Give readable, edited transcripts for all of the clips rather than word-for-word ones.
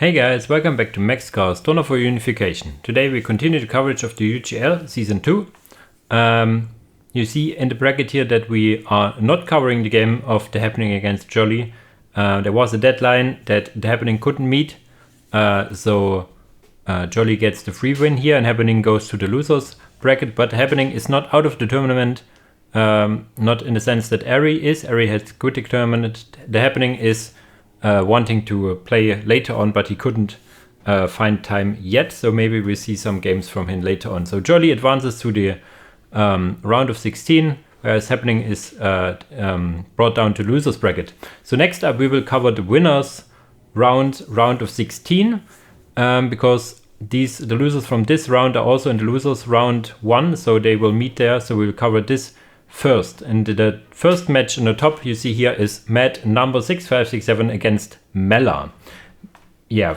Hey guys, welcome back to Max Cars, Donor for Unification. Today we continue the coverage of the UGL Season 2. You see in the bracket here that we are not covering the game of The Happening against Jolly. There was a deadline that The Happening couldn't meet, so Jolly gets the free win here and Happening goes to the losers bracket, but Happening is not out of the tournament, not in the sense that Ari is. Ari has good tournament. The Happening is wanting to play later on, but he couldn't find time yet, so maybe we'll see some games from him later on. So Jolly advances to the round of 16, whereas Happening is brought down to losers bracket. So next up we will cover the winners round of 16, because the losers from this round are also in the losers round 1, so they will meet there. So we'll cover this first, and the first match on the top you see here is Number6567 against Mella. Yeah,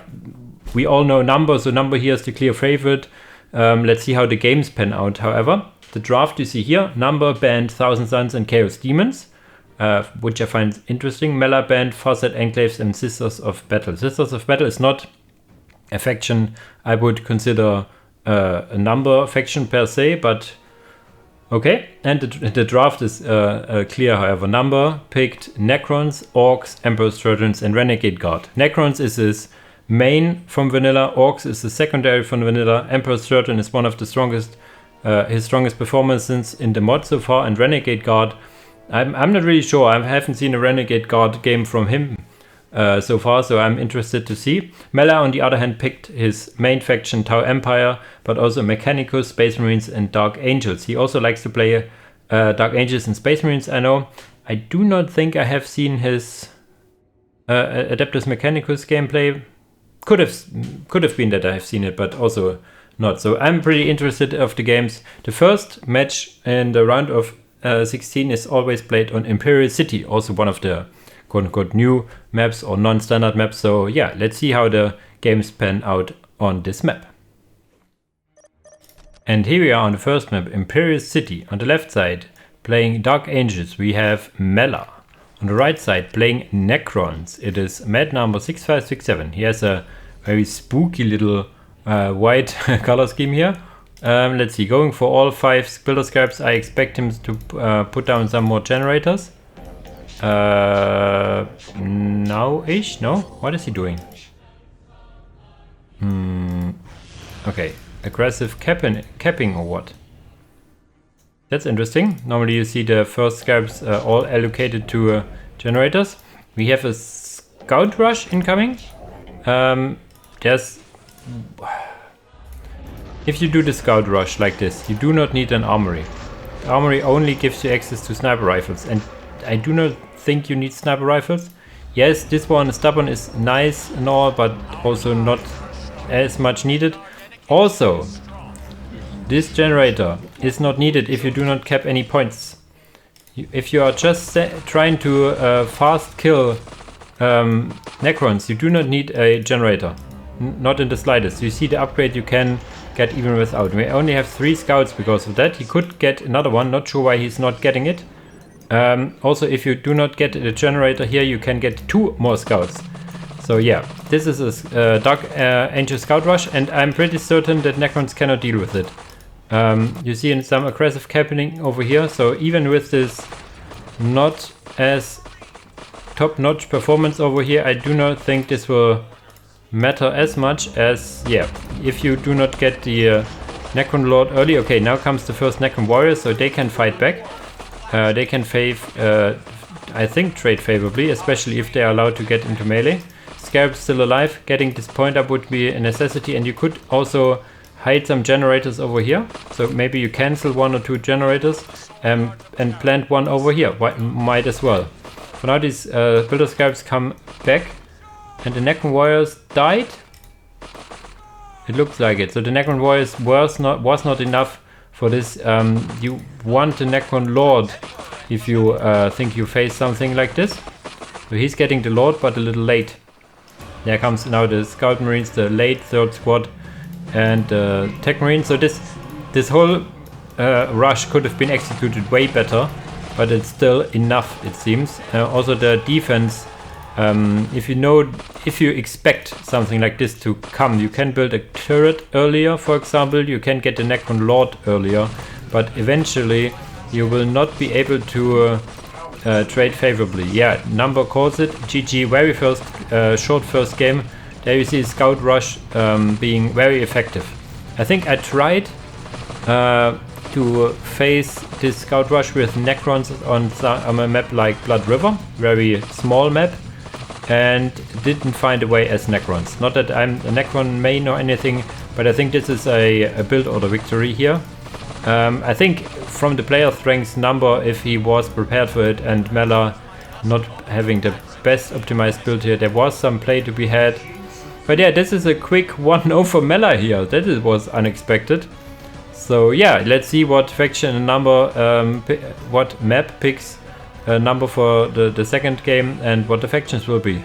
we all know Number, so Number here is the clear favorite. Let's see how the games pan out. However, the draft you see here, Number banned Thousand Suns and Chaos Demons, which I find interesting. Mella banned Farsight Enclaves and Sisters of Battle. Sisters of Battle is not a faction I would consider a Number faction per se, but okay, and the draft is clear, however. Number picked Necrons, Orcs, Emperor's Trojans, and Renegade Guard. Necrons is his main from vanilla, Orcs is the secondary from vanilla, Emperor's Trojan is one of the strongest, his strongest performances in the mod so far, and Renegade Guard, I'm not really sure. I haven't seen a Renegade Guard game from him so far, so I'm interested to see. Mella, on the other hand, picked his main faction, Tau Empire, but also Mechanicus, Space Marines, and Dark Angels. He also likes to play Dark Angels and Space Marines, I know. I do not think I have seen his Adeptus Mechanicus gameplay. Could have been that I have seen it, but also not. So I'm pretty interested of the games. The first match in the round of 16 is always played on Imperial City, also one of the quote-unquote new maps or non-standard maps. So yeah, let's see how the games pan out on this map. And here we are on the first map, Imperial City. On the left side, playing Dark Angels, we have Mella. On the right side, playing Necrons, it is Number6567. He has a very spooky little white color scheme here. Let's see, going for all 5 builder scraps, I expect him to put down some more generators. Now-ish? No? What is he doing? Okay, aggressive capping or what? That's interesting. Normally you see the first scraps all allocated to generators. We have a scout rush incoming. If you do the scout rush like this, you do not need an armory. The armory only gives you access to sniper rifles, and I do not think you need sniper rifles. Yes, this one, Stubborn, is nice and all, but also not as much needed. Also, this generator is not needed if you do not cap any points. If you are just trying to fast kill Necrons, you do not need a generator. Not in the slightest. You see the upgrade you can get even without. We only have 3 scouts because of that. He could get another one, not sure why he's not getting it. Also, if you do not get a generator here, you can get 2 more scouts. So yeah, this is a Dark Angel Scout Rush, and I'm pretty certain that Necrons cannot deal with it. You see some aggressive capping over here, so even with this not as top-notch performance over here, I do not think this will matter as much as, yeah, if you do not get the Necron Lord early. Okay, now comes the first Necron Warrior, so they can fight back. They can I think, trade favorably, especially if they are allowed to get into melee. Scarab's still alive. Getting this point up would be a necessity, and you could also hide some generators over here. So maybe you cancel 1 or 2 generators and plant one over here. Might as well. For now, these builder scarabs come back, and the Necron Warriors died. It looks like it. So the Necron Warriors was not enough for this. You want the Necron Lord if you think you face something like this. So he's getting the Lord, but a little late. There comes now the Scout Marines, the late 3rd squad, and the Tech Marines. So this whole rush could have been executed way better, but it's still enough, it seems. Also the defense if you expect something like this to come, you can build a turret earlier, for example. You can get the Necron Lord earlier, but eventually you will not be able to trade favorably. Yeah, Number calls it. GG, very short first game. There you see Scout Rush being very effective. I think I tried to face this Scout Rush with Necrons on a map like Blood River, very small map, and didn't find a way as Necrons. Not that I'm a Necron main or anything, but I think this is a build order victory here. I think from the player strengths, Number, if he was prepared for it, and Mella not having the best optimized build here, there was some play to be had. But yeah, this is a quick 1-0 for Mella here. That was unexpected. So yeah, let's see what faction and Number, what map picks Number for the second game and what the factions will be.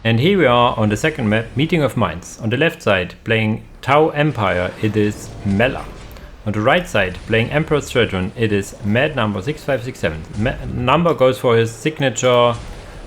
And here we are on the second map, Meeting of Minds. On the left side, playing Tau Empire, it is Mella. On the right side, playing Emperor Stratron, it is Mad Number6567. Number goes for his signature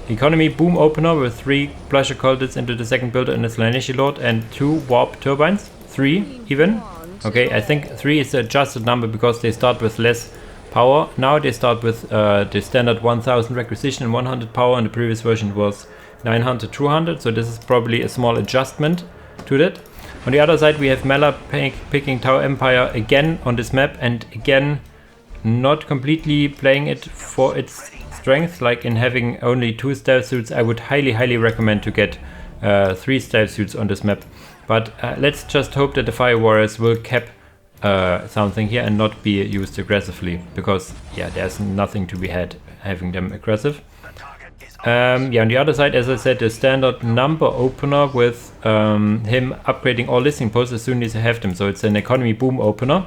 economy boom opener with 3 pleasure cultists into the second builder and a Slaneshi Lord and 2 warp turbines. 3 even. Okay, I think 3 is the adjusted number because they start with less power. Now they start with the standard 1000 requisition and 100 power. In the previous version was 900, 200. So this is probably a small adjustment to that. On the other side we have Mella picking Tau Empire again on this map, and again not completely playing it for its strength, like in having only 2 stealth suits. I would highly recommend to get 3 stealth suits on this map. But let's just hope that the Fire Warriors will cap something here and not be used aggressively, because yeah, there's nothing to be had having them aggressive. Yeah, on the other side, as I said, the standard Number opener with him upgrading all listing posts as soon as you have them. So it's an economy boom opener.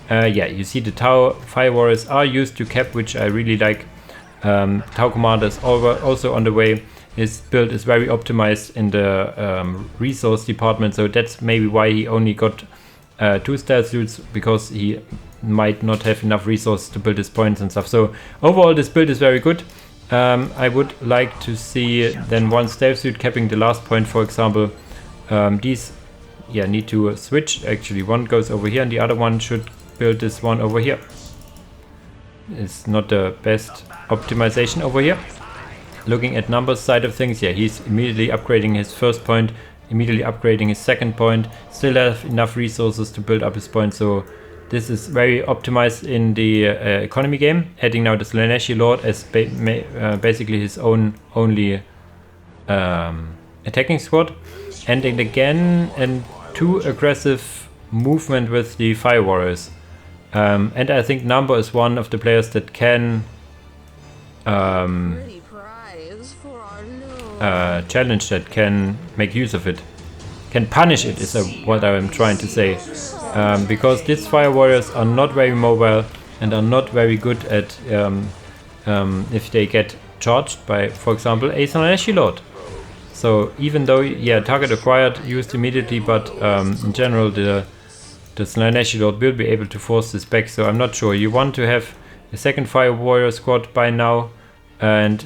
Yeah, you see the Tau Fire Warriors are used to cap, which I really like. Tau Commanders also on the way. His build is very optimized in the resource department, so that's maybe why he only got 2 stealth suits, because he might not have enough resources to build his points and stuff. So overall this build is very good. I would like to see then 1 stealth suit capping the last point, for example. These need to switch. Actually, one goes over here and the other one should build this one over here. It's not the best optimization over here. Looking at Numbers side of things, yeah, he's immediately upgrading his first point, immediately upgrading his second point, still have enough resources to build up his point, so this is very optimized in the economy game. Adding now the Slaneshi Lord as basically his only attacking squad, and then again and 2 aggressive movement with the Fire Warriors. And I think Number is one of the players that can challenge that, can make use of it, can punish it, is what I'm trying to say. Because these Fire Warriors are not very mobile and are not very good at if they get charged by, for example, a Slaneshi Lord. So even though, yeah, target acquired, used immediately, but in general the Slaneshi Lord will be able to force this back. So I'm not sure. You want to have a second Fire Warrior squad by now, and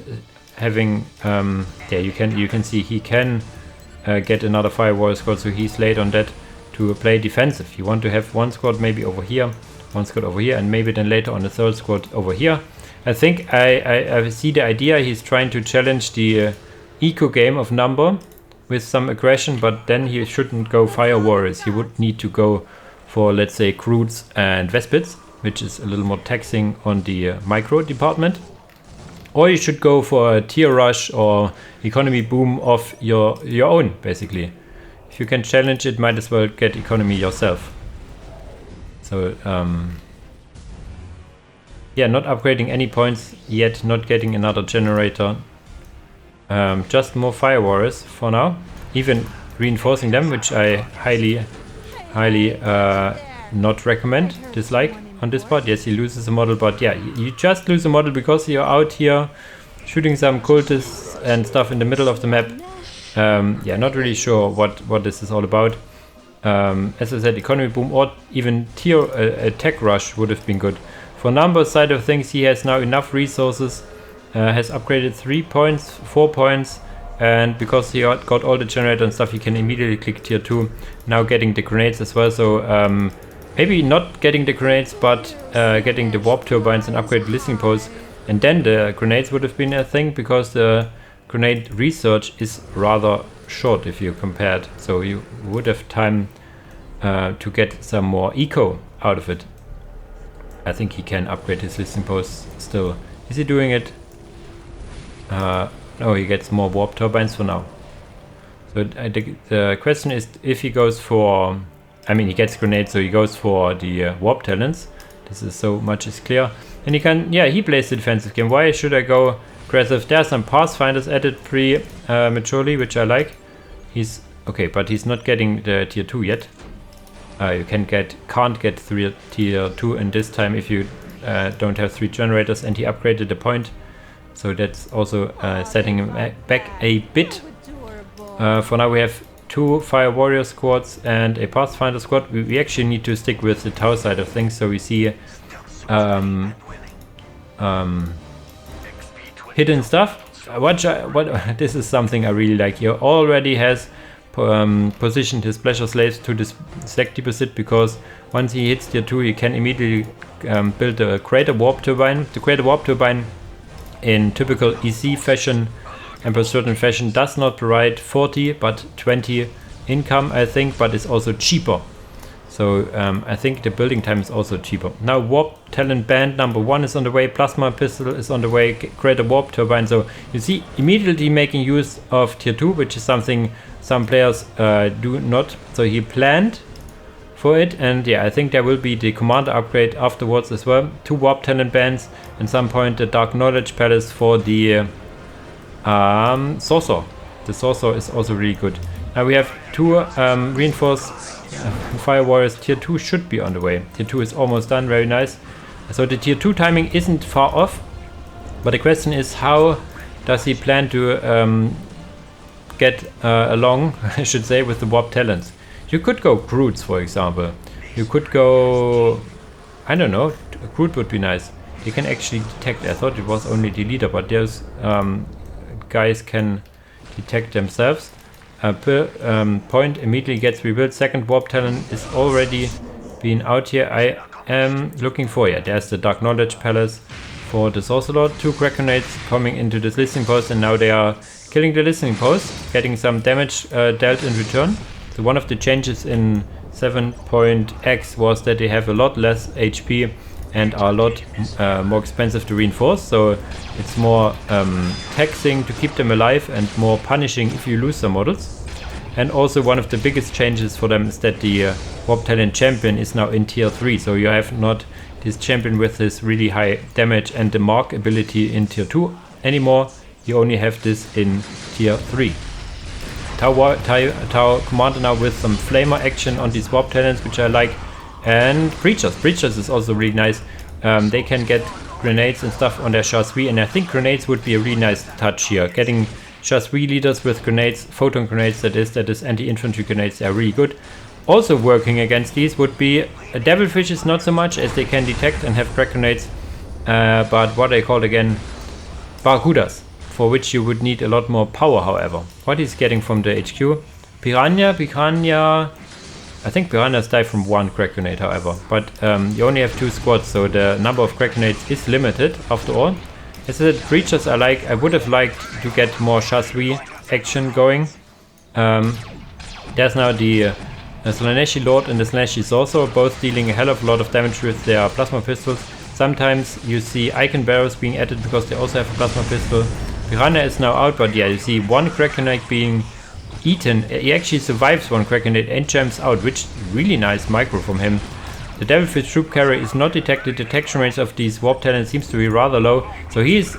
having yeah, you can see he can get another Fire Warrior squad, so he's late on that to play defensive. You want to have 1 squad maybe over here, 1 squad over here, and maybe then later on the 3rd squad over here. I think I see the idea. He's trying to challenge the eco game of Number with some aggression, but then he shouldn't go Fire Warriors. He would need to go for, let's say, Croods and Vespids, which is a little more taxing on the micro department. Or you should go for a tier rush or economy boom of your own, basically. If you can challenge it, might as well get economy yourself. So yeah, not upgrading any points yet, not getting another generator. Just more Fire Warriors for now. Even reinforcing them, which I highly not recommend, dislike on this part. Yes, he loses a model, but yeah, you just lose a model because you're out here shooting some cultists and stuff in the middle of the map. Yeah, not really sure what this is all about. As I said, economy boom or even tier attack rush would have been good. For Number side of things, he has now enough resources has upgraded 3 points, 4 points, and because he got all the generator and stuff, he can immediately click tier 2. Now getting the grenades as well, so maybe not getting the grenades, but getting the warp turbines and upgrade listening posts. And then the grenades would have been a thing, because the grenade research is rather short if you compared. So you would have time to get some more eco out of it. I think he can upgrade his listening posts still. Is he doing it? No, he gets more warp turbines for now. So the question is if he goes for... I mean, he gets grenades, so he goes for the warp talents. This is so much is clear. And he can... Yeah, he plays the defensive game. Why should I go aggressive? There are some pathfinders added prematurely, which I like. He's... Okay, but he's not getting the tier 2 yet. You can't get tier 2 in this time if you don't have 3 generators, and he upgraded the point. So that's also setting him back a bit. For now we have 2 Fire Warrior squads and a Pathfinder squad. We actually need to stick with the Tau side of things, so we see hidden stuff. This is something I really like. He already has positioned his pleasure slaves to this stack deposit, because once he hits tier 2 he can immediately build a crater warp turbine. The crater warp turbine in typical EC fashion and per certain fashion does not provide 40 but 20 income, I think, but it's also cheaper. So I think the building time is also cheaper. Now warp talent band number 1 is on the way, plasma pistol is on the way, crater warp turbine. So you see immediately making use of tier 2, which is something some players do not. So he planned for it, and yeah, I think there will be the commander upgrade afterwards as well. 2 warp talent bands, and some point the dark knowledge palace for the sorcerer. The sorcerer is also really good. Now we have 2 reinforced fire warriors. Tier 2 should be on the way. Tier 2 is almost done, very nice. So the tier 2 timing isn't far off, but the question is how does he plan to get along, I should say, with the warp talents. You could go Groots, for example. You could go, I don't know, a Groot would be nice. You can actually detect. I thought it was only the leader, but there's guys can detect themselves. Point immediately gets rebuilt. Second warp talent is already been out here. I am looking for, yeah, there's the dark knowledge palace for the sorcerer. 2 crack grenades coming into this listening post, and now they are killing the listening post, getting some damage dealt in return. So one of the changes in 7.x was that they have a lot less HP and are a lot more expensive to reinforce, so it's more taxing to keep them alive and more punishing if you lose some models. And also one of the biggest changes for them is that the warp talent champion is now in tier 3, so you have not this champion with this really high damage and the mark ability in tier 2 anymore. You only have this in tier 3. Tau commander now with some flamer action on these warp talents, which I like. And Breachers. Breachers is also really nice. They can get grenades and stuff on their Chasui, and I think grenades would be a really nice touch here. Getting Chasui leaders with grenades, photon grenades that is anti-infantry grenades, they are really good. Also working against these would be devilfishes, not so much as they can detect and have crack grenades, but what I called again, barracudas, for which you would need a lot more power, however. What he's getting from the HQ? Piranha, I think piranhas die from 1 crack grenade, however, but you only have 2 squads, so the number of crack grenades is limited after all. As I said, creatures I would have liked to get more Chasui action going. There's now the Slaneshi Lord and the Slaneshi Sorcerer, both dealing a hell of a lot of damage with their plasma pistols. Sometimes you see Icon Bearers being added because they also have a plasma pistol. Piranha is now out, but yeah, you see 1 crack grenade being eaten. He actually survives 1 crack grenade and jumps out, which really nice micro from him. The Devilfish Troop Carrier is not detected. Detection rates of these warp talents seems to be rather low, so he's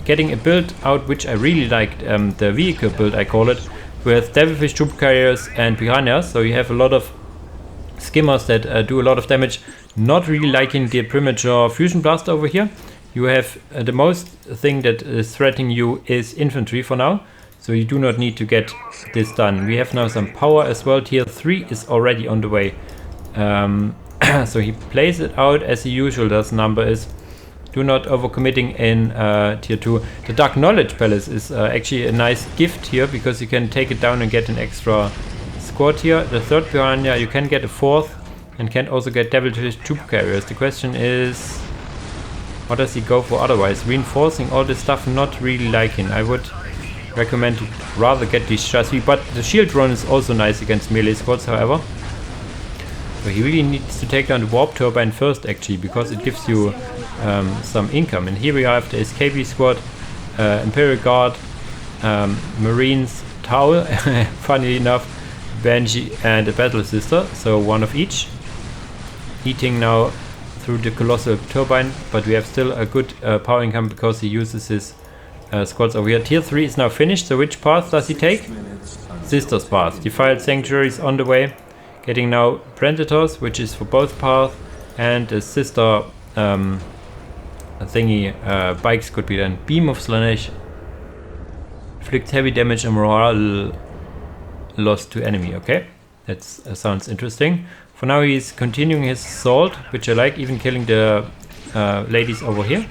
getting a build out which I really liked, the vehicle build I call it, with Devilfish Troop Carriers and Piranhas. So you have a lot of skimmers that do a lot of damage. Not really liking the premature fusion blast over here. You have the most thing that is threatening you is infantry for now, so you do not need to get this done. We have now some power as well. Tier 3 is already on the way. So he plays it out as he usually does. Number is do not overcommitting in tier 2. The Dark Knowledge Palace is actually a nice gift here, because you can take it down and get an extra squad here. The third Piranha, you can get a fourth, and can also get Devilish Troop Carriers. The question is, what does he go for otherwise? Reinforcing all this stuff, not really liking. I would recommend to rather get the chassis, but the shield drone is also nice against melee squads, however. So he really needs to take down the Warp Turbine first, actually, because it gives you some income. And here we have the Escapee squad, Imperial Guard, Marines, Tau, funny enough, Banshee and a Battle Sister, so one of each. Eating now through the Colossal Turbine, but we have still a good power income because he uses his squads over here. Tier 3 is now finished, so which path does he take? Sister's path. Defiled Sanctuary is on the way. Getting now Predators, which is for both paths, and the sister thingy bikes could be then. Beam of Slanesh. Inflicts heavy damage and morale loss to enemy. Okay, that sounds interesting. For now he's continuing his assault, which I like, even killing the ladies over here.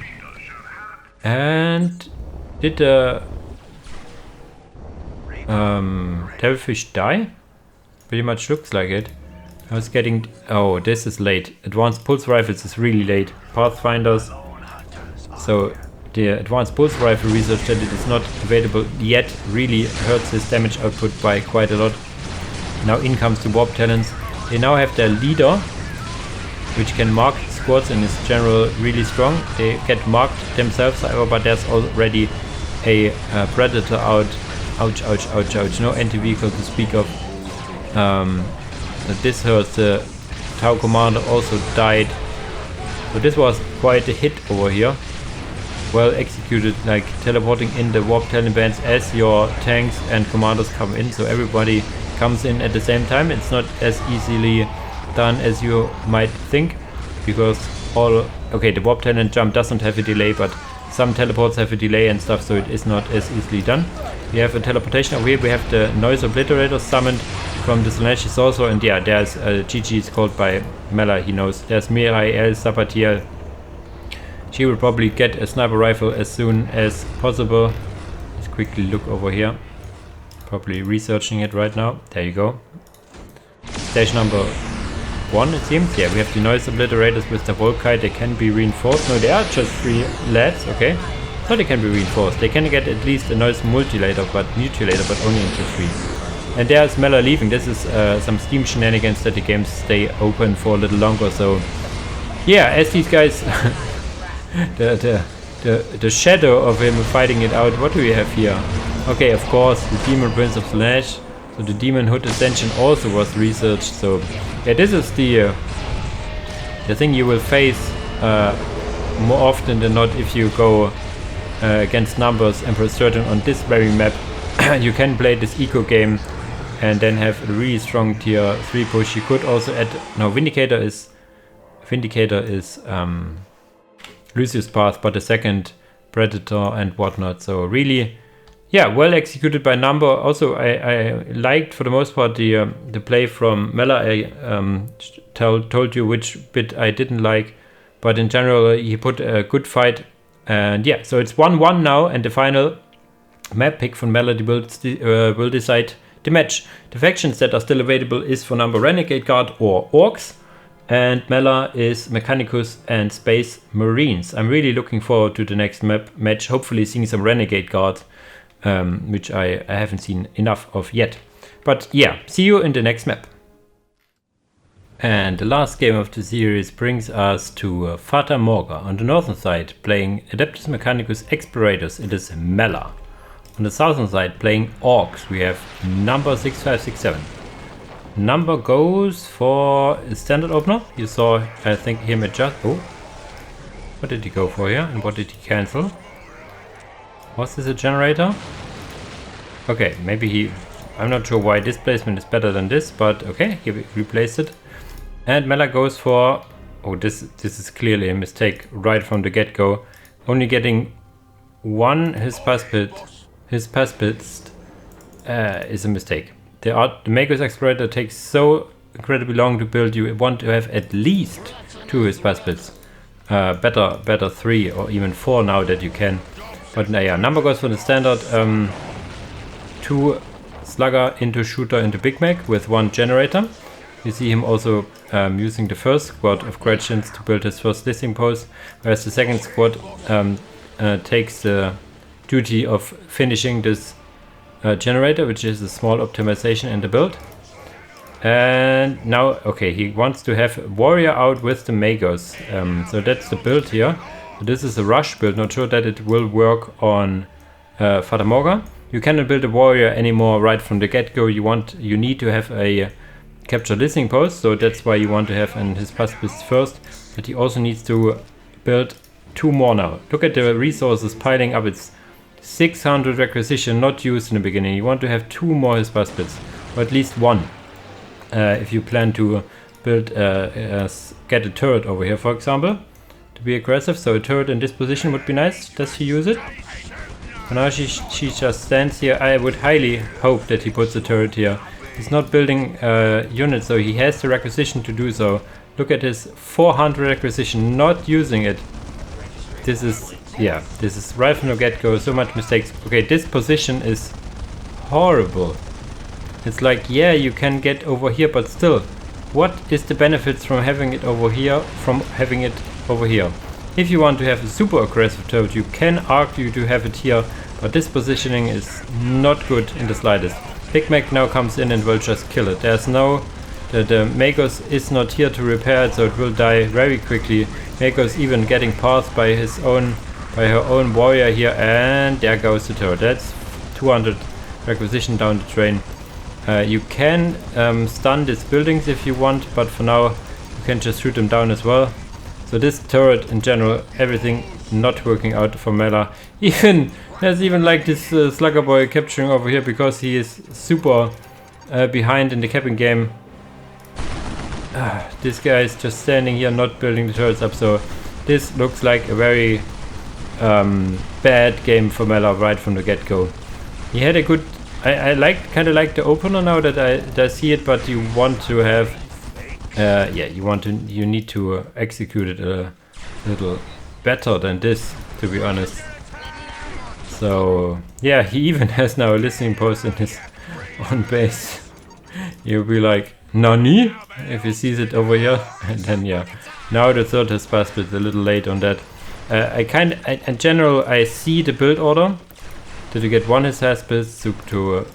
And did the Devilfish die? Pretty much looks like it. I was getting... oh, this is late. Advanced Pulse Rifles is really late. Pathfinders. So the Advanced Pulse Rifle research that it is not available yet really hurts his damage output by quite a lot. Now in comes the Warp Talents. They now have their leader, which can mark squads and is general really strong. They get marked themselves, however, but there's already a Predator out. Ouch, ouch, ouch, ouch. No anti-vehicle to speak of. This hurts. The Tau commander also died. So this was quite a hit over here. Well executed, like teleporting in the Warp Talent bands as your tanks and commanders come in, so everybody comes in at the same time. It's not as easily done as you might think, because all... okay, the Warp Talent jump doesn't have a delay, but some teleports have a delay and stuff, so it is not as easily done. We have a teleportation over here. We have the Noise Obliterator summoned from the Slanesh also, and yeah, there's GG is called by Mella, he knows. There's Mirael Sabatiel. She will probably get a sniper rifle as soon as possible. Let's quickly look over here. Probably researching it right now. There you go. Stage number 1, it seems. Yeah, we have the Noise Obliterators with the Volkite. They can be reinforced. No, they are just 3 lads, okay. So they can be reinforced. They can get at least a Noise Mutilator, but only into 3. And there's Mella leaving. This is some Steam shenanigans that the games stay open for a little longer. So yeah, as these guys the shadow of him fighting it out. What do we have here? Okay, of course, the Demon Prince of Slanesh. So the Demon Hood Ascension also was researched. So yeah, this is the thing you will face more often than not if you go against numbers and press certain on this very map. You can play this eco game and then have a really strong tier 3 push. You could also add... no, Vindicator is Lucius Path, but the second Predator and whatnot. So really, yeah, well executed by Number. Also, I liked for the most part the play from Mella. I told you which bit I didn't like, but in general he put a good fight. And yeah, so it's 1-1 now, and the final map pick from Mella will decide the match. The factions that are still available is for Number Renegade Guard or Orcs, and Mella is Mechanicus and Space Marines. I'm really looking forward to the next match, hopefully seeing some Renegade Guard, which I haven't seen enough of yet. But yeah, see you in the next map. And the last game of the series brings us to Fata Morga. On the northern side, playing Adeptus Mechanicus Explorators, it is Mella. On the southern side, playing Orcs, we have Number6567. Number goes for a standard opener. You saw, I think, him adjust. Oh, what did he go for here? And what did he cancel? Was this a generator? Okay, maybe he... I'm not sure why this placement is better than this, but okay, he replaced it. And Mella goes for... oh, this is clearly a mistake right from the get-go. Only getting one his pacifist is a mistake. The Maker's Explorator takes so incredibly long to build. You want to have at least 2 his pacifists. better 3 or even 4 now that you can. But yeah, number goes for the standard 2 slugger into shooter into Big Mac with 1 generator. You see him also using the first squad of Gretchens to build his first listing post, whereas the second squad takes the duty of finishing this generator, which is a small optimization in the build. And now, okay, he wants to have warrior out with the Magos. So that's the build here. So this is a rush build, not sure that it will work on Fata Morga. You cannot build a warrior anymore right from the get-go. You need to have a capture listening post, so that's why you want to have his pacifists first. But he also needs to build 2 more now. Look at the resources piling up. It's 600 requisition not used in the beginning. You want to have 2 more his pacifists, or at least 1. If you plan to build, get a turret over here, for example, to be aggressive. So a turret in this position would be nice. Does he use it? For now she just stands here. I would highly hope that he puts a turret here. He's not building units, so he has the requisition to do so. Look at his 400 requisition, not using it. This is right from the get-go, so much mistakes. Okay, this position is horrible. It's like, yeah, you can get over here, but still, what is the benefits from having it over here, If you want to have a super aggressive turret, you can argue to have it here, but this positioning is not good in the slightest. Big Mac now comes in and will just kill it. There's no... The Magos is not here to repair it, so it will die very quickly. Magos even getting passed by her own warrior here, and there goes the turret. That's 200 requisition down the drain. You can stun these buildings if you want, but for now you can just shoot them down as well. So this turret in general, everything not working out for Mella. There's even like this slugger boy capturing over here because he is super behind in the capping game. This guy is just standing here not building the turrets up, so this looks like a very bad game for Mella right from the get-go. He had a good... I kind of like the opener now that I see it, but you want to have, you need to execute it a little better than this, to be honest. So yeah, he even has now a listening post in his own base. You'll be like, Nani? If he sees it over here, and then yeah. Now the third has passed, but a little late on that. In general, I see the build order. That you get 1 Haspis to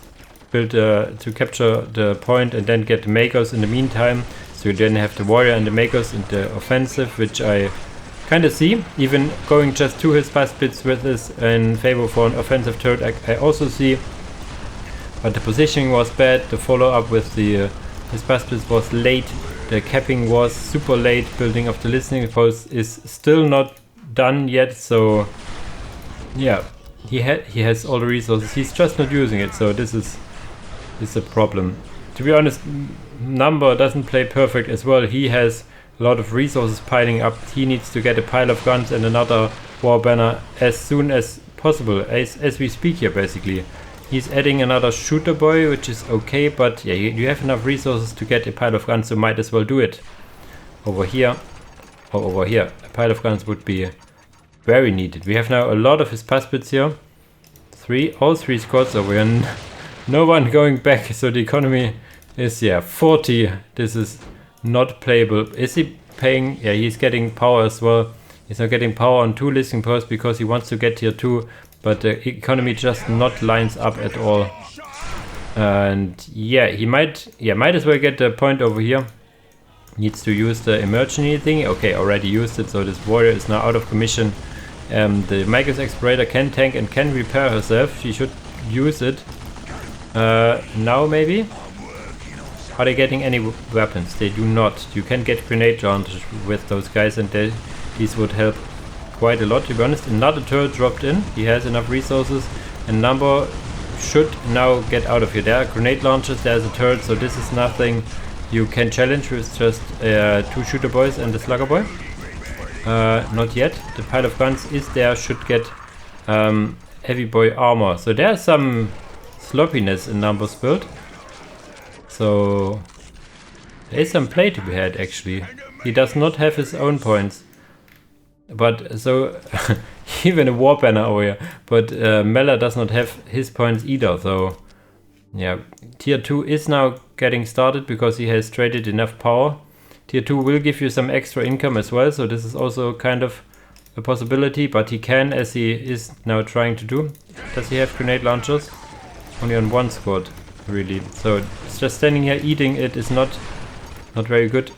build to capture the point and then get the Magos in the meantime. So you then have the warrior and the Magos in the offensive, which I kind of see. Even going just 2 Haspis with this in favor for an offensive turret, I also see. But the positioning was bad. The follow up with the Haspis was late. The capping was super late. Building of the listening post is still not done yet. So yeah. He has all the resources, he's just not using it, so this is a problem. To be honest, Number doesn't play perfect as well. He has a lot of resources piling up. He needs to get a pile of guns and another war banner as soon as possible, as we speak here basically. He's adding another shooter boy, which is okay, but yeah, you have enough resources to get a pile of guns, so might as well do it. Over here, or over here, a pile of guns would be very needed. We have now a lot of his pacifists here. All three squads over here. No one going back, so the economy is 40. This is not playable. Is he paying? Yeah, he's getting power as well. He's not getting power on 2 listing posts because he wants to get tier 2, but the economy just not lines up at all. And yeah, he might as well get the point over here. Needs to use the emergency thing. Okay, already used it, so this warrior is now out of commission. The Magus Explorator can tank and can repair herself. She should use it. Now maybe? Are they getting any weapons? They do not. You can get grenade launchers with those guys, and these would help quite a lot, to be honest. Another turret dropped in. He has enough resources, and Number should now get out of here. There are grenade launchers, there's a turret, so this is nothing you can challenge with just 2 shooter boys and the slugger boy. Not yet. The pile of guns is there, should get heavy boy armor. So there's some sloppiness in Number's build. So there is some play to be had actually. He does not have his own points. But so even a war banner over here. But Mella does not have his points either. So yeah, tier 2 is now getting started because he has traded enough power. Tier 2 will give you some extra income as well. So this is also kind of a possibility. But he can, as he is now trying to do. Does he have grenade launchers? Only on one squad, really. So it's just standing here eating it is not very good.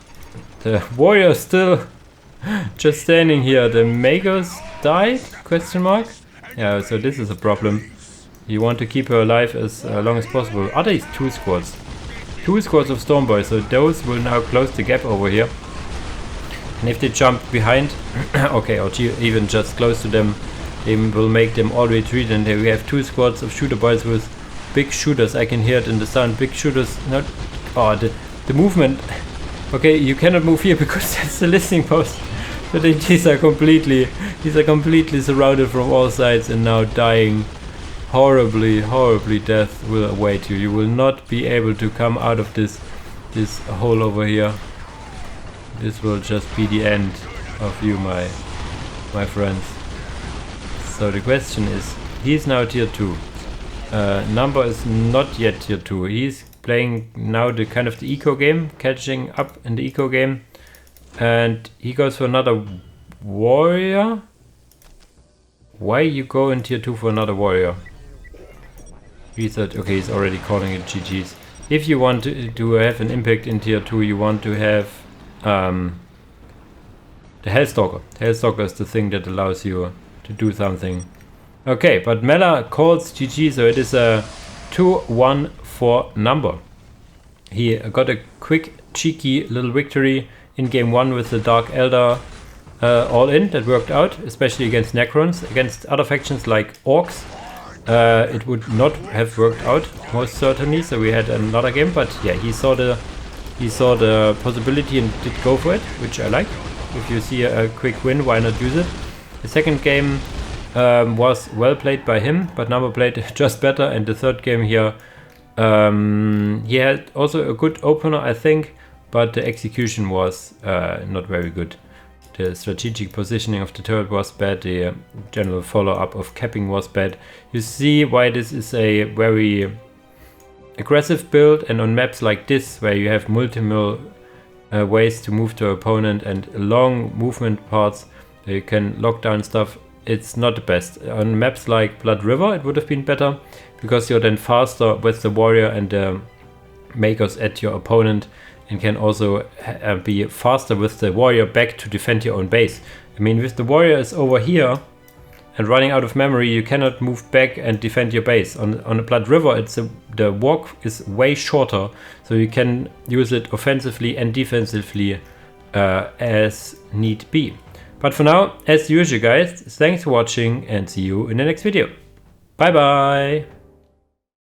The warrior still just standing here. The Magos died? Question mark? Yeah, so this is a problem. You want to keep her alive as long as possible. Are these 2 squads? 2 squads of Stormboy, so those will now close the gap over here. And if they jump behind, okay, or even just close to them, they will make them all retreat. And here we have 2 squads of shooter boys with big shooters. I can hear it in the sound. Big shooters, not... Oh, the movement. Okay, you cannot move here because that's the listening post. So these are completely surrounded from all sides and now dying. Horribly death will await you. You will not be able to come out of this hole over here. This will just be the end of you, my friends. So the question is, he's now tier 2. Number is not yet tier 2. He's playing now the kind of the eco game, catching up in the eco game. And he goes for another warrior. Why you go in tier 2 for another warrior? He said, okay, he's already calling it GG's. If you want to have an impact in tier 2, you want to have the Hellstalker. Hellstalker is the thing that allows you to do something. Okay, but Mella calls GG, so it is a 2-1 for Number. He got a quick, cheeky little victory in game 1 with the Dark Elder all in. That worked out, especially against Necrons. Against other factions like Orcs, it would not have worked out, most certainly. So we had another game, but yeah, he saw the possibility and did go for it, which I like. If you see a quick win, why not use it? The second game was well played by him, but Number played just better. And the third game here, he had also a good opener, I think, but the execution was not very good. The strategic positioning of the turret was bad. The general follow-up of capping was bad. You see why this is a very aggressive build, and on maps like this, where you have multiple ways to move to an opponent and long movement parts, you can lock down stuff. It's not the best. On maps like Blood River, it would have been better, because you're then faster with the warrior and the makers at your opponent, and can also be faster with the warrior back to defend your own base. I mean, with the warrior is over here and running out of memory, you cannot move back and defend your base. On a Blood River, the walk is way shorter, so you can use it offensively and defensively as need be. But for now, as usual guys, thanks for watching and see you in the next video. Bye bye!